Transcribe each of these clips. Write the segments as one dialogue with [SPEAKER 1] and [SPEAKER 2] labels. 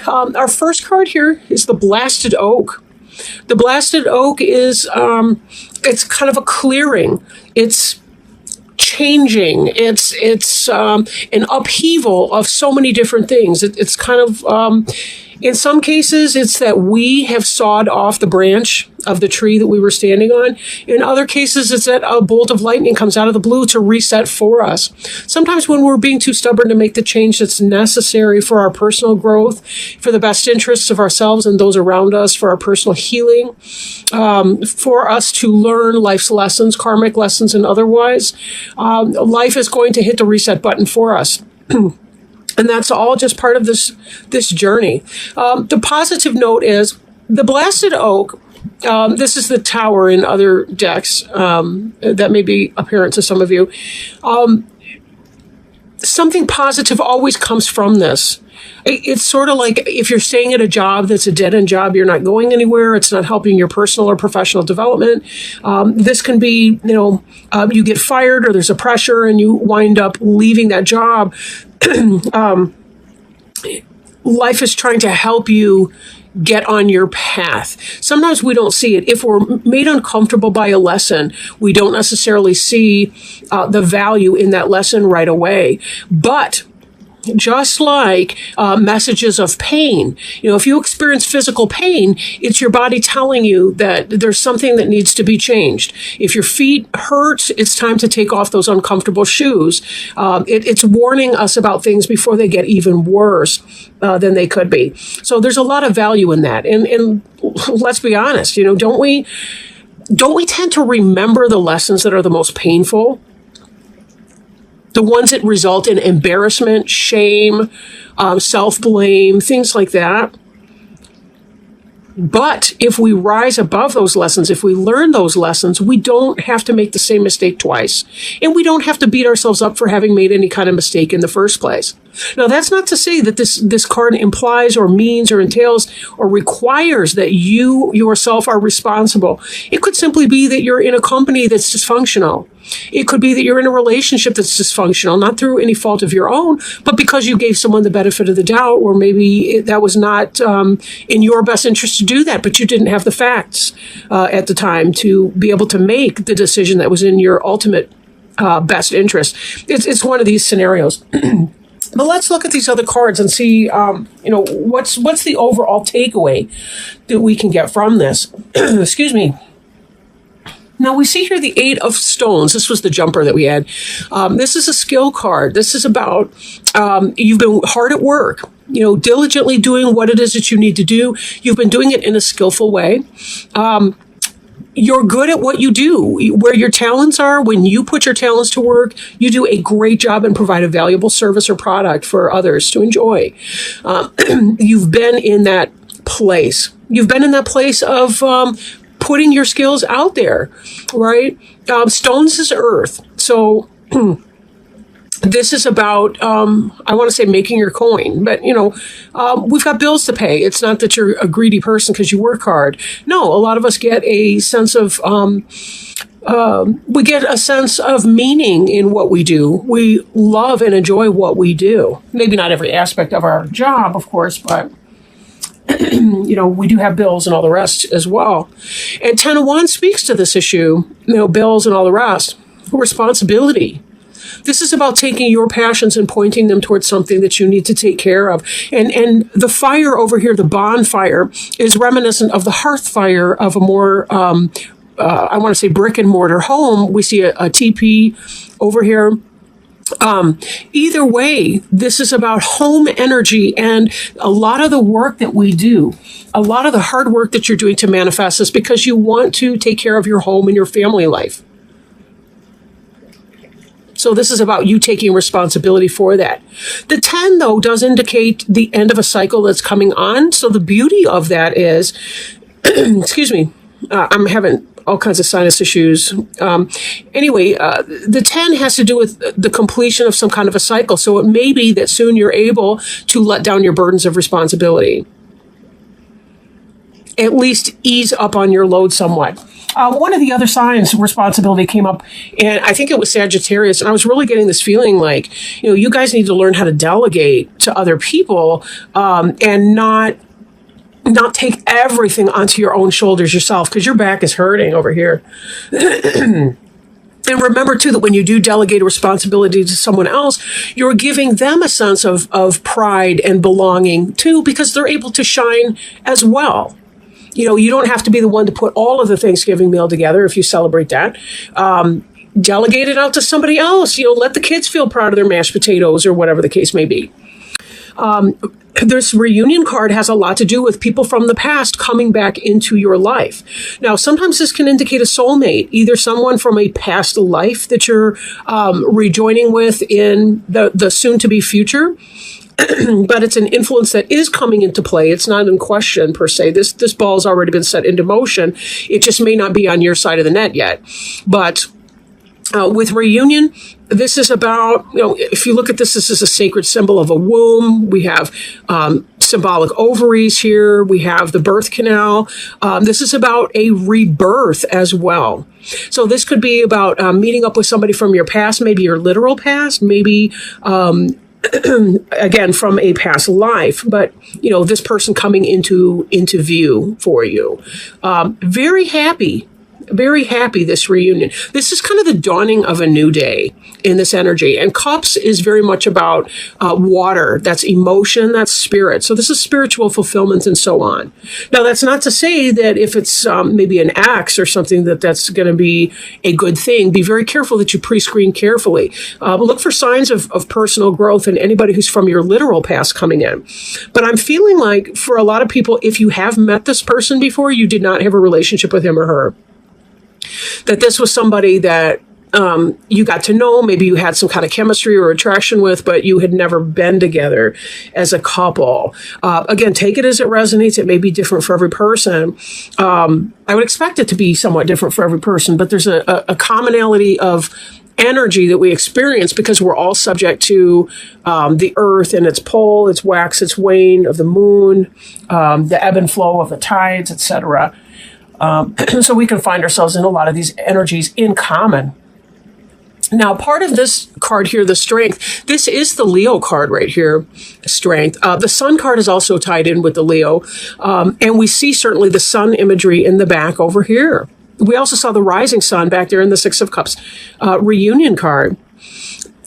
[SPEAKER 1] our first card here is the Blasted Oak. The Blasted Oak is, it's kind of a clearing. It's changing. It's an upheaval of so many different things. It's kind of, in some cases, it's that we have sawed off the branch of the tree that we were standing on. In other cases, it's that a bolt of lightning comes out of the blue to reset for us. Sometimes when we're being too stubborn to make the change that's necessary for our personal growth, for the best interests of ourselves and those around us, for our personal healing, for us to learn life's lessons, karmic lessons and otherwise, life is going to hit the reset button for us. And that's all just part of this journey. The positive note is the Blasted Oak. This is the Tower in other decks that may be apparent to some of you. Something positive always comes from this. It's sort of like if you're staying at a job that's a dead-end job, you're not going anywhere, it's not helping your personal or professional development. This can be, you get fired or there's a pressure and you wind up leaving that job. Life is trying to help you get on your path. Sometimes we don't see it. If we're made uncomfortable by a lesson, we don't necessarily see the value in that lesson right away. But just like messages of pain, if you experience physical pain, it's your body telling you that there's something that needs to be changed. If your feet hurt, it's time to take off those uncomfortable shoes. It's warning us about things before they get even worse than they could be. So there's a lot of value in that. And let's be honest, don't we tend to remember the lessons that are the most painful? The ones that result in embarrassment, shame, self-blame, things like that. But if we rise above those lessons, if we learn those lessons, we don't have to make the same mistake twice. And we don't have to beat ourselves up for having made any kind of mistake in the first place. Now, that's not to say that this card implies or means or entails or requires that you yourself are responsible. It could simply be that you're in a company that's dysfunctional. It could be that you're in a relationship that's dysfunctional, not through any fault of your own, but because you gave someone the benefit of the doubt, or maybe that was not in your best interest to do that, but you didn't have the facts at the time to be able to make the decision that was in your ultimate best interest. It's one of these scenarios. But let's look at these other cards and see, what's the overall takeaway that we can get from this. Excuse me. Now, we see here the 8 of Stones. This was the jumper that we had. This is a skill card. This is about you've been hard at work, diligently doing what it is that you need to do. You've been doing it in a skillful way. You're good at what you do. Where your talents are, when you put your talents to work, you do a great job and provide a valuable service or product for others to enjoy. You've been in that place. You've been in that place of putting your skills out there, right? Stones is earth. So this is about, I want to say making your coin, but, we've got bills to pay. It's not that you're a greedy person because you work hard. No, a lot of us get a sense of, we get a sense of meaning in what we do. We love and enjoy what we do. Maybe not every aspect of our job, of course, but we do have bills and all the rest as well. And 10 of Wands speaks to this issue, bills and all the rest. Responsibility. This is about taking your passions and pointing them towards something that you need to take care of. And the fire over here, the bonfire, is reminiscent of the hearth fire of a more, I want to say brick and mortar home. We see a teepee over here. Either way, this is about home energy, and a lot of the work that we do, a lot of the hard work that you're doing to manifest this because you want to take care of your home and your family life. So this is about you taking responsibility for that. The 10, though, does indicate the end of a cycle that's coming on. So the beauty of that is, excuse me, I'm having all kinds of sinus issues. Anyway, the 10 has to do with the completion of some kind of a cycle. So it may be that soon you're able to let down your burdens of responsibility. At least ease up on your load somewhat. One of the other signs, responsibility, came up, and I think it was Sagittarius. And I was really getting this feeling like, you guys need to learn how to delegate to other people, and not take everything onto your own shoulders yourself, because your back is hurting over here. And remember, too, that when you do delegate a responsibility to someone else, you're giving them a sense of pride and belonging, too, because they're able to shine as well. You don't have to be the one to put all of the Thanksgiving meal together if you celebrate that. Delegate it out to somebody else. Let the kids feel proud of their mashed potatoes or whatever the case may be. This reunion card has a lot to do with people from the past coming back into your life. Now, sometimes this can indicate a soulmate, either someone from a past life that you're rejoining with in the soon-to-be future. But it's an influence that is coming into play. It's not in question, per se. This ball's already been set into motion. It just may not be on your side of the net yet. But with reunion, this is about, if you look at this is a sacred symbol of a womb. We have symbolic ovaries here. We have the birth canal. This is about a rebirth as well. So this could be about meeting up with somebody from your past, maybe your literal past, maybe again, from a past life, but this person coming into view for you. Very happy, this reunion. This is kind of the dawning of a new day in this energy. And cups is very much about water. That's emotion, that's spirit. So this is spiritual fulfillment and so on. Now, that's not to say that if it's maybe an axe or something that's going to be a good thing. Be very careful that you pre-screen carefully. Look for signs of personal growth in anybody who's from your literal past coming in. But I'm feeling like for a lot of people, if you have met this person before, you did not have a relationship with him or her. That this was somebody that you got to know, maybe you had some kind of chemistry or attraction with, but you had never been together as a couple. Again, take it as it resonates. It may be different for every person. I would expect it to be somewhat different for every person, but there's a commonality of energy that we experience because we're all subject to the earth and its pull, its wax, its wane of the moon, the ebb and flow of the tides, etc. So we can find ourselves in a lot of these energies in common. Now, part of this card here, the strength, this is the Leo card right here, strength. The sun card is also tied in with the Leo. And we see certainly the sun imagery in the back over here. We also saw the rising sun back there in the Six of Cups reunion card.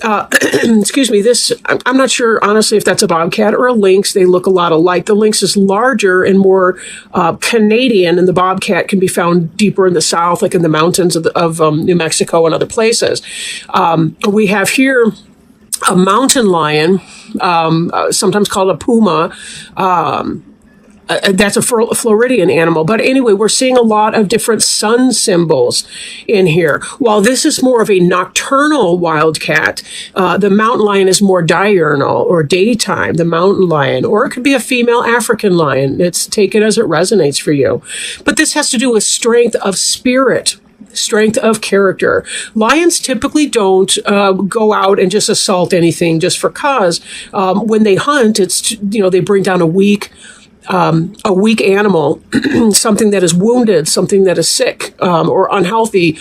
[SPEAKER 1] Excuse me, this, I'm not sure, honestly, if that's a bobcat or a lynx. They look a lot alike. The lynx is larger and more Canadian, and the bobcat can be found deeper in the south, like in the mountains of New Mexico and other places. We have here a mountain lion, sometimes called a puma. That's a Floridian animal. But anyway, we're seeing a lot of different sun symbols in here. While this is more of a nocturnal wildcat, the mountain lion is more diurnal or daytime, the mountain lion. Or it could be a female African lion. Take it as it resonates for you. But this has to do with strength of spirit. Strength of character. Lions typically don't go out and just assault anything just for cause. When they hunt, it's, they bring down a weak animal, something that is wounded, something that is sick or unhealthy,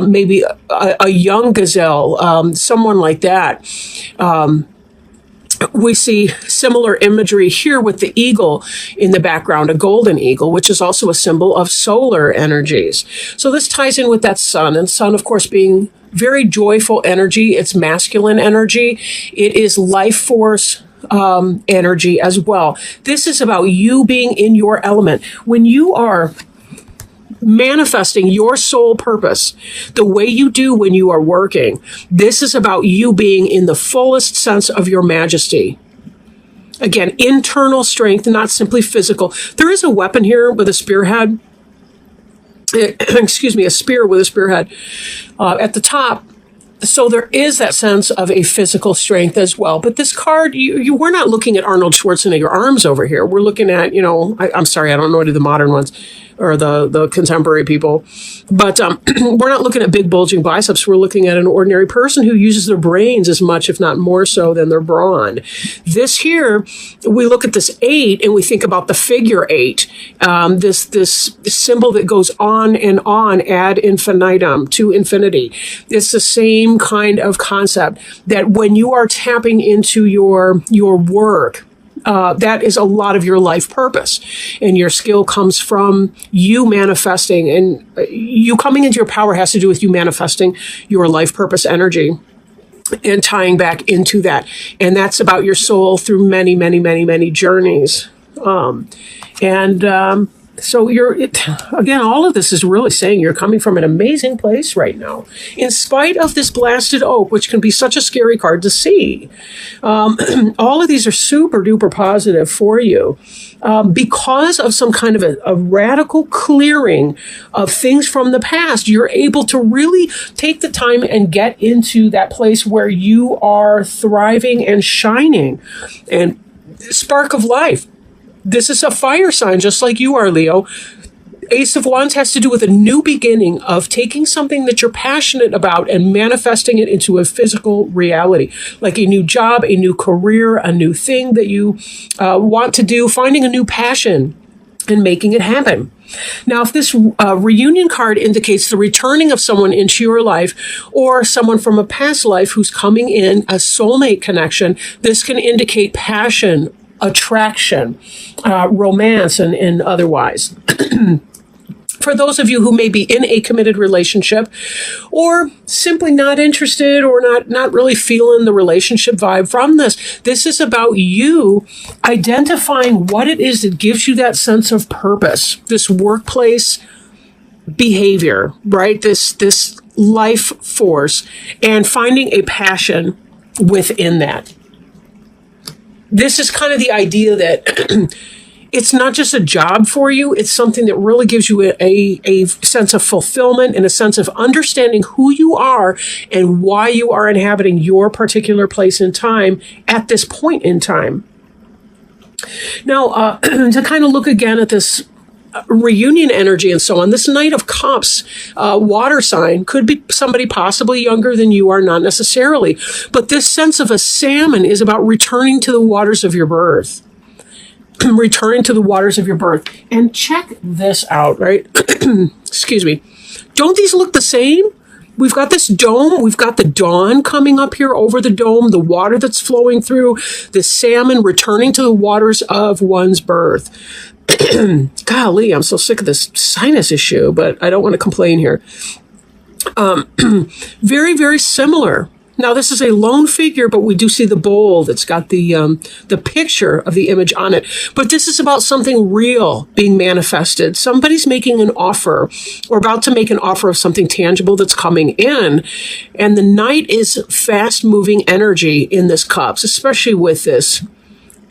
[SPEAKER 1] maybe a young gazelle, someone like that. We see similar imagery here with the eagle in the background, a golden eagle, which is also a symbol of solar energies. So this ties in with that sun, and sun, of course, being very joyful energy. It's masculine energy. It is life force energy as well. This is about you being in your element. When you are manifesting your soul purpose the way you do when you are working, this is about you being in the fullest sense of your majesty. Again, internal strength, not simply physical. There is a weapon here with a spearhead. Excuse me, a spear with a spearhead. At the top, So there is that sense of a physical strength as well. But this card, we're not looking at Arnold Schwarzenegger arms over here. We're looking at, I'm sorry, I don't know any of the modern ones or the contemporary people. But we're not looking at big bulging biceps. We're looking at an ordinary person who uses their brains as much, if not more so, than their brawn. This here, we look at this 8 and we think about the figure 8, this symbol that goes on and on ad infinitum, to infinity. It's the same kind of concept that when you are tapping into your work, that is a lot of your life purpose, and your skill comes from you manifesting, and you coming into your power has to do with you manifesting your life purpose energy and tying back into that. And that's about your soul through many, many, many, many journeys. So again, all of this is really saying you're coming from an amazing place right now, in spite of this blasted oak, which can be such a scary card to see. All of these are super duper positive for you. Because of some kind of a radical clearing of things from the past, you're able to really take the time and get into that place where you are thriving and shining and spark of life. This is a fire sign, just like you are, Leo. Ace of Wands has to do with a new beginning of taking something that you're passionate about and manifesting it into a physical reality, like a new job, a new career, a new thing that you want to do, finding a new passion and making it happen. Now, if this reunion card indicates the returning of someone into your life or someone from a past life who's coming in, a soulmate connection, this can indicate passion, attraction, romance, and otherwise. For those of you who may be in a committed relationship or simply not interested or not really feeling the relationship vibe from this is about you identifying what it is that gives you that sense of purpose, this workplace behavior, right? This life force, and finding a passion within that. This is kind of the idea that it's not just a job for you. It's something that really gives you a sense of fulfillment and a sense of understanding who you are and why you are inhabiting your particular place in time at this point in time. Now, to kind of look again at this reunion energy and so on, this Knight of Cups water sign could be somebody possibly younger than you are, not necessarily. But this sense of a salmon is about returning to the waters of your birth. Returning to the waters of your birth. And check this out, right? Excuse me. Don't these look the same? We've got this dome. We've got the dawn coming up here over the dome, the water that's flowing through, the salmon returning to the waters of one's birth. Golly, I'm so sick of this sinus issue, but I don't want to complain here. Very, very similar. Now, this is a lone figure, but we do see the bowl that's got the picture of the image on it. But this is about something real being manifested. Somebody's making an offer or about to make an offer of something tangible that's coming in. And the Knight is fast-moving energy in this cups, especially with this.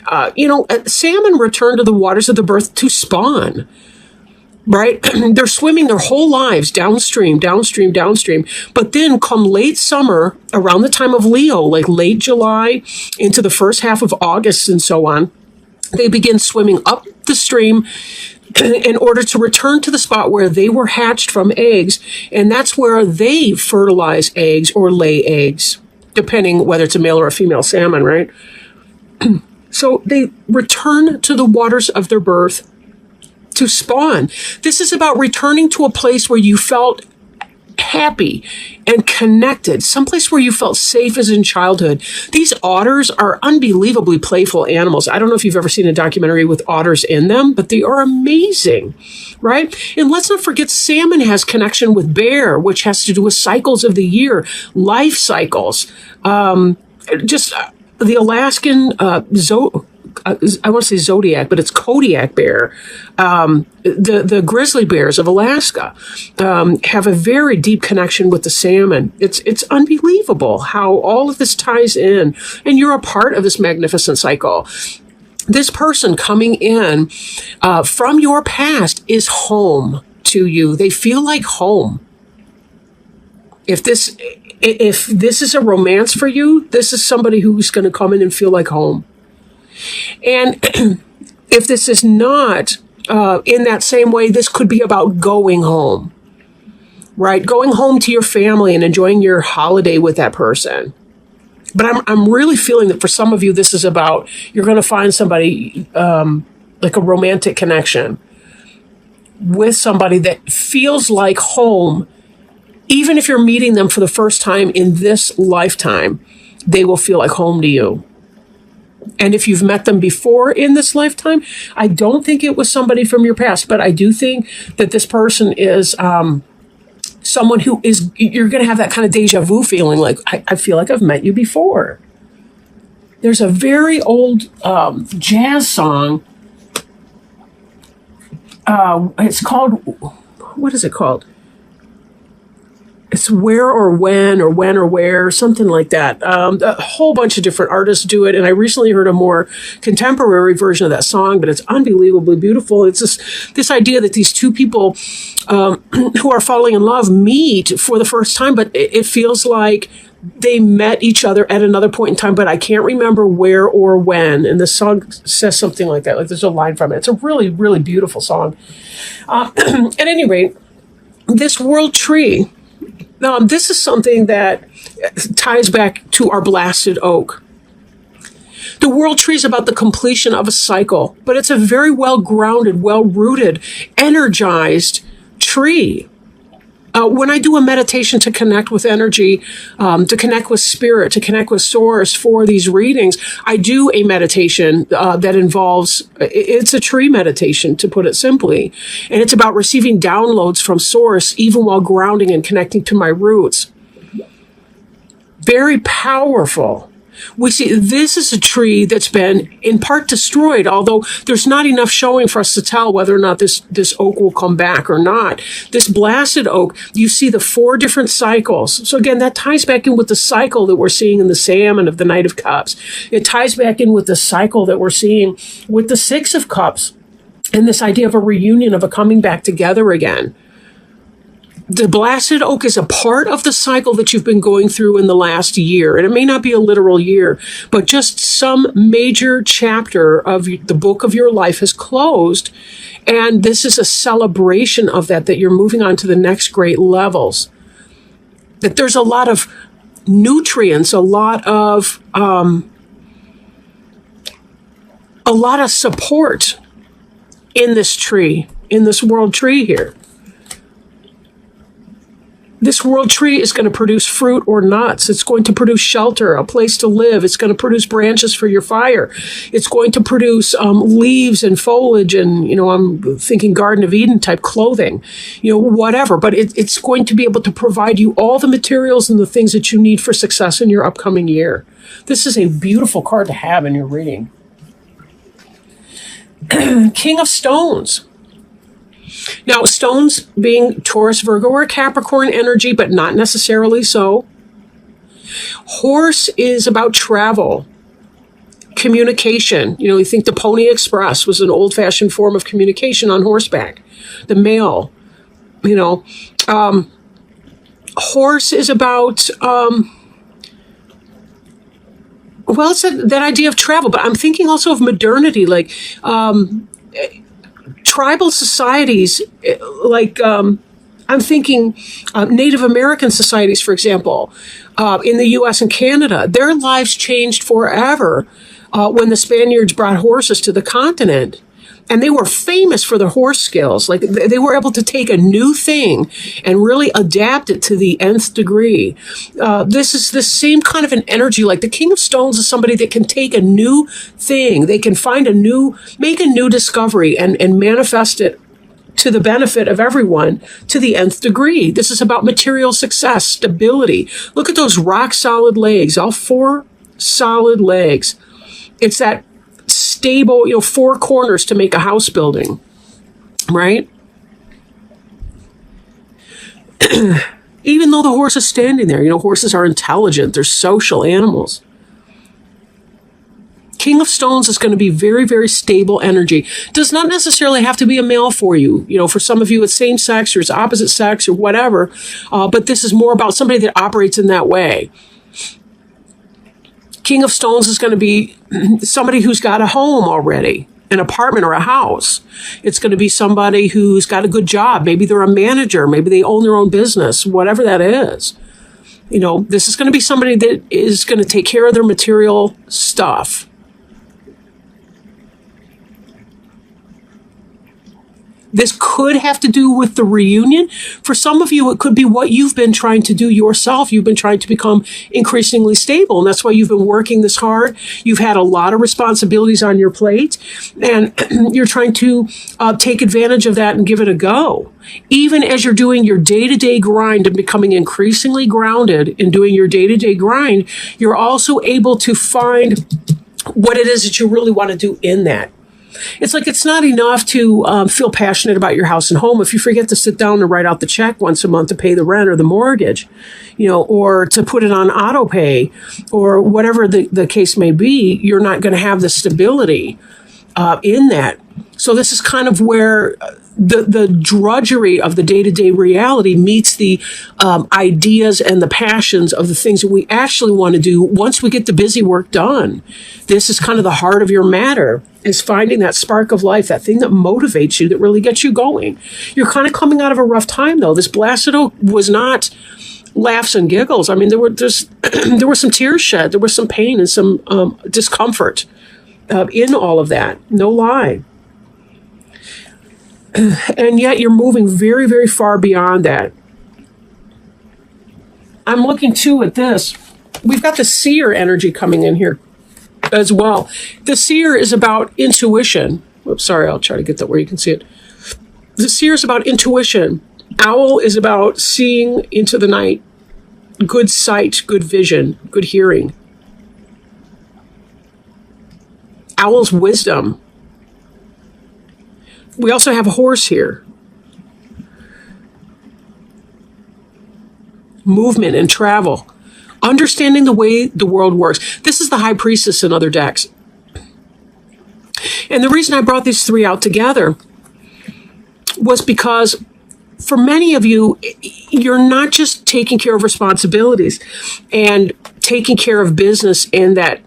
[SPEAKER 1] Salmon return to the waters of the birth to spawn. Right? They're swimming their whole lives downstream. But then come late summer, around the time of Leo, like late July into the first half of August and so on, they begin swimming up the stream in order to return to the spot where they were hatched from eggs. And that's where they fertilize eggs or lay eggs, depending whether it's a male or a female salmon, right? So they return to the waters of their birth to spawn. This is about returning to a place where you felt happy and connected, someplace where you felt safe as in childhood. These otters are unbelievably playful animals. I don't know if you've ever seen a documentary with otters in them, but they are amazing, right? And let's not forget salmon has connection with bear, which has to do with cycles of the year, life cycles. The Alaskan I want to say Zodiac, but it's Kodiak bear. The grizzly bears of Alaska have a very deep connection with the salmon. It's unbelievable how all of this ties in, and you're a part of this magnificent cycle. This person coming in from your past is home to you. They feel like home. If this If this is a romance for you, this is somebody who's going to come in and feel like home. And if this is not in that same way, this could be about going home, right? Going home to your family and enjoying your holiday with that person. But I'm really feeling that for some of you, this is about, you're going to find somebody, like a romantic connection with somebody that feels like home. Even if you're meeting them for the first time in this lifetime, they will feel like home to you. And if you've met them before in this lifetime, I don't think it was somebody from your past, but I do think that this person is someone who is, you're going to have that kind of deja vu feeling, like, I feel like I've met you before. There's a very old jazz song. It's called, what is it called? It's Where or When or When or Where, something like that. A whole bunch of different artists do it. And I recently heard a more contemporary version of that song, but it's unbelievably beautiful. It's this idea that these two people who are falling in love meet for the first time, but it feels like they met each other at another point in time, but I can't remember where or when. And the song says something like that. Like there's a line from it. It's a really, really beautiful song. At any rate, this world tree, this is something that ties back to our blasted oak. The world tree is about the completion of a cycle, but it's a very well-grounded, well-rooted, energized tree. When I do a meditation to connect with energy, to connect with spirit, to connect with source for these readings, I do a meditation that involves, it's a tree meditation, to put it simply. And it's about receiving downloads from source, even while grounding and connecting to my roots. Very powerful. We see this is a tree that's been in part destroyed, although there's not enough showing for us to tell whether or not this oak will come back or not. This blasted oak, you see the 4 different cycles. So again, that ties back in with the cycle that we're seeing in the salmon of the Knight of Cups. It ties back in with the cycle that we're seeing with the 6 of Cups and this idea of a reunion, of a coming back together again. The blasted oak is a part of the cycle that you've been going through in the last year. And it may not be a literal year, but just some major chapter of the book of your life has closed. And this is a celebration of that you're moving on to the next great levels. That there's a lot of nutrients, a lot of support in this tree, in this world tree here. This world tree is going to produce fruit or nuts. It's going to produce shelter, a place to live. It's going to produce branches for your fire. It's going to produce leaves and foliage and, I'm thinking Garden of Eden type clothing, whatever. But it's going to be able to provide you all the materials and the things that you need for success in your upcoming year. This is a beautiful card to have in your reading. King of Stones. Now, stones being Taurus, Virgo, or Capricorn energy, but not necessarily so. Horse is about travel, communication. You think the Pony Express was an old-fashioned form of communication on horseback. The mail, Horse is about, it's that idea of travel, but I'm thinking also of modernity, like tribal societies, like I'm thinking Native American societies, for example, in the U.S. and Canada. Their lives changed forever when the Spaniards brought horses to the continent. And they were famous for their horse skills. Like they were able to take a new thing and really adapt it to the nth degree. This is the same kind of an energy. Like the King of Stones is somebody that can take a new thing. They can make a new discovery and manifest it to the benefit of everyone to the nth degree. This is about material success, stability. Look at those rock solid legs, all 4 solid legs. It's that stable, 4 corners to make a house building, right? Even though the horse is standing there, horses are intelligent. They're social animals. King of Stones is going to be very, very stable energy. Does not necessarily have to be a male for you. You know, for some of you, it's same sex or it's opposite sex or whatever. But this is more about somebody that operates in that way. King of Stones is going to be somebody who's got a home already, an apartment or a house. It's going to be somebody who's got a good job. Maybe they're a manager. Maybe they own their own business, whatever that is. You know, this is going to be somebody that is going to take care of their material stuff. This could have to do with the reunion. For some of you, it could be what you've been trying to do yourself. You've been trying to become increasingly stable, and that's why you've been working this hard. You've had a lot of responsibilities on your plate, and you're trying to take advantage of that and give it a go. Even as you're doing your day-to-day grind and becoming increasingly grounded in doing your day-to-day grind, you're also able to find what it is that you really want to do in that. It's like it's not enough to feel passionate about your house and home if you forget to sit down and write out the check once a month to pay the rent or the mortgage, you know, or to put it on auto pay or whatever the case may be. You're not going to have the stability in that. So this is kind of where the drudgery of the day-to-day reality meets the ideas and the passions of the things that we actually want to do once we get the busy work done. This is kind of the heart of your matter, is finding that spark of life, that thing that motivates you, that really gets you going. You're kind of coming out of a rough time, though. This Blasted Oak was not laughs and giggles. I mean, there were some tears shed. There was some pain and some discomfort in all of that. No lie. And yet you're moving very, very far beyond that. I'm looking too at this. We've got the seer energy coming in here as well. The seer is about intuition. Oops, sorry, I'll try to get that where you can see it. The seer is about intuition. Owl is about seeing into the night. Good sight, good vision, good hearing. Owl's wisdom. We also have a horse here. Movement and travel. Understanding the way the world works. This is the High Priestess in other decks. And the reason I brought these three out together was because for many of you, you're not just taking care of responsibilities and taking care of business in that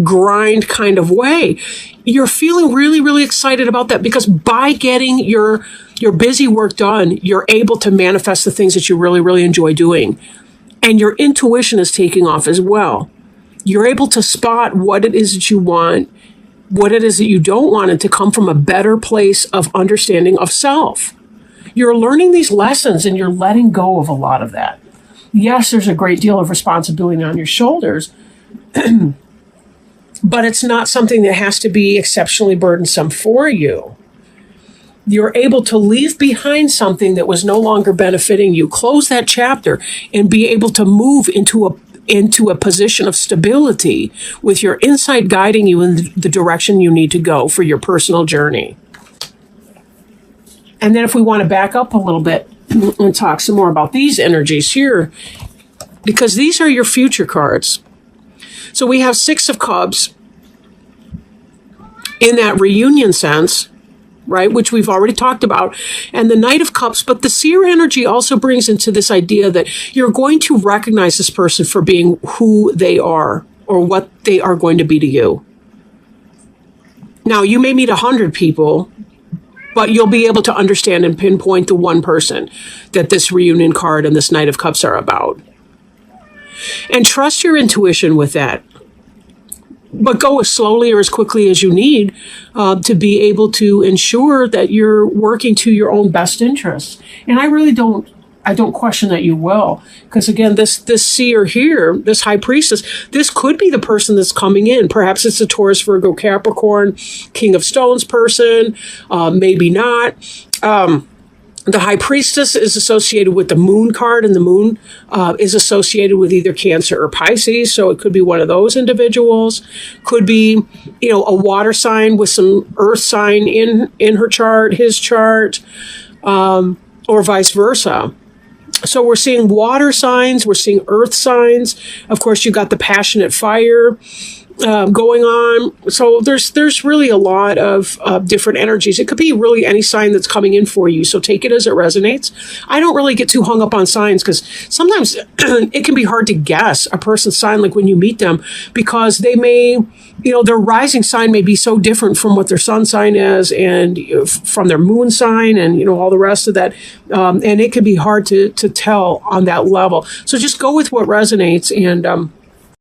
[SPEAKER 1] grind kind of way. You're feeling really, really excited about that because by getting your busy work done, you're able to manifest the things that you really, really enjoy doing. And your intuition is taking off as well. You're able to spot what it is that you want, what it is that you don't want, and to come from a better place of understanding of self. You're learning these lessons and you're letting go of a lot of that. Yes, there's a great deal of responsibility on your shoulders, but it's not something that has to be exceptionally burdensome for you. You're able to leave behind something that was no longer benefiting you, close that chapter, and be able to move into a position of stability with your insight guiding you in the direction you need to go for your personal journey. And then if we want to back up a little bit and talk some more about these energies here, because these are your future cards. So we have Six of Cups in that reunion sense, right, which we've already talked about, and the Knight of Cups. But the seer energy also brings into this idea that you're going to recognize this person for being who they are or what they are going to be to you. Now, you may meet 100 people, but you'll be able to understand and pinpoint the one person that this reunion card and this Knight of Cups are about. And trust your intuition with that. But go as slowly or as quickly as you need to be able to ensure that you're working to your own best interests. And I really don't question that you will. Because again, this seer here, this High Priestess, this could be the person that's coming in. Perhaps it's a Taurus, Virgo, Capricorn, King of Stones person, maybe not. The High Priestess is associated with the Moon card, and the Moon is associated with either Cancer or Pisces, so it could be one of those individuals. Could be, a water sign with some earth sign in her chart, his chart, or vice versa. So we're seeing water signs, we're seeing earth signs. Of course, you got the passionate fire going on. So there's really a lot of different energies. It could be really any sign that's coming in for you. So take it as it resonates. I don't really get too hung up on signs because sometimes it can be hard to guess a person's sign, like when you meet them, because they may, their rising sign may be so different from what their sun sign is and from their moon sign and, all the rest of that. And it can be hard to tell on that level. So just go with what resonates and,